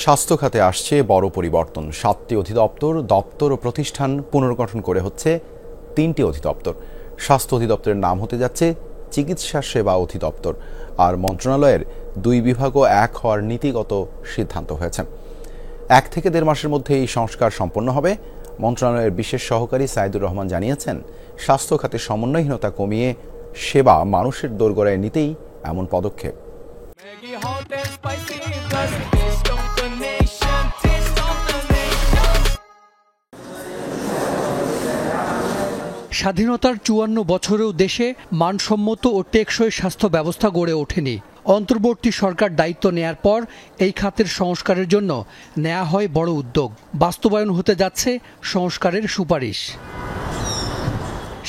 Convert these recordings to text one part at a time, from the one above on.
স্বাস্থ্য খাতে আসছে বড় পরিবর্তন। ৭টি অধিদপ্তর, দপ্তর ও প্রতিষ্ঠান পুনর্গঠন করে হচ্ছে ৩টি অধিদপ্তর। স্বাস্থ্য অধিদপ্তরের নাম হতে যাচ্ছে চিকিৎসা সেবা অধিদপ্তর। আর মন্ত্রণালয়ের ২ বিভাগও এক হওয়ার নীতিগত সিদ্ধান্ত হয়েছে। ১ থেকে ১.৫ মাসের মধ্যে এই সংস্কার সম্পন্ন হবে। মন্ত্রণালয়ের বিশেষ সহকারী সাইদুর রহমান জানিয়েছেন, স্বাস্থ্য খাতে সমন্বয়হীনতা কমিয়ে সেবা মানুষের দোরগোড়ায় নিতেই এমন পদক্ষেপ। স্বাধীনতার ৫৪ বছরেও দেশে মানসম্মত ও টেকসই স্বাস্থ্য ব্যবস্থা গড়ে ওঠেনি। অন্তর্বর্তী সরকার দায়িত্ব নেয়ার পর এই খাতের সংস্কারের জন্য নেওয়া হয় বড় উদ্যোগ। বাস্তবায়ন হতে যাচ্ছে সংস্কারের সুপারিশ।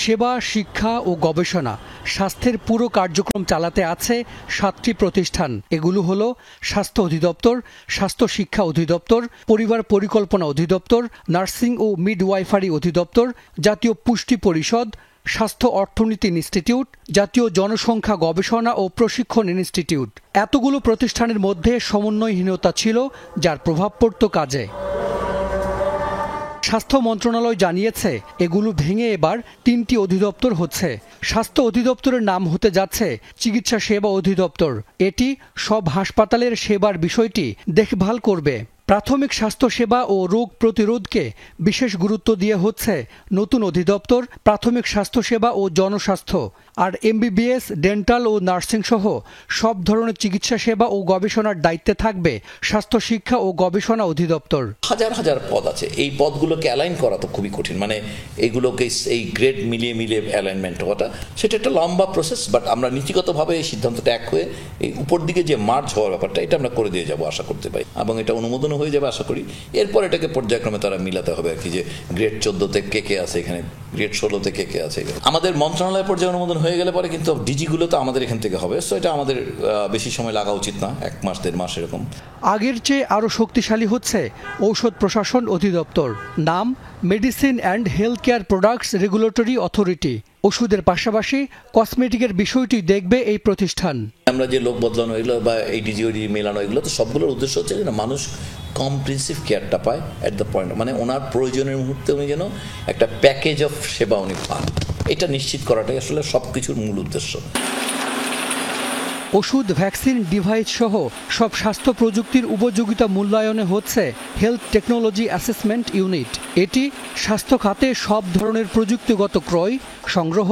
সেবা, শিক্ষা ও গবেষণা, স্বাস্থ্যের পুরো কার্যক্রম চালাতে আছে ৭টি প্রতিষ্ঠান। এগুলো হলো স্বাস্থ্য অধিদপ্তর, স্বাস্থ্য শিক্ষা অধিদপ্তর, পরিবার পরিকল্পনা অধিদপ্তর, নার্সিং ও মিডওয়াইফারি অধিদপ্তর, জাতীয় পুষ্টি পরিষদ, স্বাস্থ্য অর্থনীতি ইনস্টিটিউট, জাতীয় জনসংখ্যা গবেষণা ও প্রশিক্ষণ ইনস্টিটিউট। এতগুলো প্রতিষ্ঠানের মধ্যে সমন্বয়হীনতা ছিল, যার প্রভাব পড়ত কাজে। স্বাস্থ্য মন্ত্রণালয় জানিয়েছে, এগুলো ভেঙে এবার ৩টি অধিদপ্তর হচ্ছে। স্বাস্থ্য অধিদপ্তরের নাম হতে যাচ্ছে চিকিৎসা সেবা অধিদপ্তর। এটি সব হাসপাতালের সেবার বিষয়টি দেখভাল করবে। প্রাথমিক স্বাস্থ্য সেবা ও রোগ প্রতিরোধকে বিশেষ গুরুত্ব দিয়ে হচ্ছে নতুন অধিদপ্তর প্রাথমিক স্বাস্থ্যসেবা ও জনস্বাস্থ্য। আর এমবিবিএস, ডেন্টাল ও নার্সিং সহ সব ধরনের চিকিৎসা সেবা ও গবেষণার দায়িত্বে থাকবে স্বাস্থ্য শিক্ষা ও গবেষণা অধিদপ্তর। হাজার হাজার পদ আছে, এই পদগুলোকে অ্যালাইন করা তো খুবই কঠিন। মানে এইগুলোকে এই গ্রেড মিলিয়ে অ্যালাইনমেন্ট হওয়াটা সেটা একটা লম্বা প্রসেস। বাট আমরা নীতিগতভাবে এই সিদ্ধান্তটা এক হয়ে এই উপর দিকে যে মার্জ হওয়ার ব্যাপারটা এটা আমরা করে দিয়ে যাবো আশা করতে পারি, এবং এটা অনুমোদন হয়ে যাবে আশা করি। এরপর এটাকে পর্যায়ক্রমে তারা মিলাতে হবে আর কি, যে গ্রেড 14-তে কে আছে, এখানে গ্রেড 16-তে কে আছে। আমাদের মন্ত্রণালয় পর্যায়ে অনুমোদন হয়ে গেলে পরে কিন্তু ডিজিগুলো তো আমাদের এখান থেকে হবে। সো এটা আমাদের বেশি সময় লাগা উচিত না, ১ মাস ১.৫ মাস এরকম। আগের চেয়ে আরও শক্তিশালী হচ্ছে ঔষধ প্রশাসন অধিদপ্তর। নাম medicine and health care products regulatory authority. ওষুধের পাশাপাশি কসমেটিকের বিষয়টি দেখবে এই প্রতিষ্ঠান। আমরা যে লোক বদলানো এগুলো বা এই ডিজিওডি মেলানো এগুলো তো সবগুলোর উদ্দেশ্য হচ্ছে যে মানুষ কম্প্রিহেনসিভ কেয়ারটা পায় অ্যাট দ্য পয়েন্ট, মানে ওনার প্রয়োজনের মুহূর্তে উনি যেন একটা প্যাকেজ অফ সেবা উনি পান, এটা নিশ্চিত করাটাই আসলে সব কিছুর মূল উদ্দেশ্য। ওষুধ, ভ্যাকসিন, ডিভাইস সহ সব স্বাস্থ্য প্রযুক্তির উপযোগিতা মূল্যায়নে হচ্ছে হেলথ টেকনোলজি অ্যাসেসমেন্ট ইউনিট। এটি স্বাস্থ্য খাতে সব ধরনের প্রযুক্তিগত ক্রয়, সংগ্রহ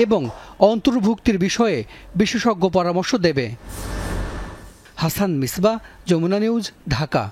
এবং অন্তর্ভুক্তির বিষয়ে বিশেষজ্ঞ পরামর্শ দেবে। হাসান মিসবাহ, যমুনা নিউজ, ঢাকা।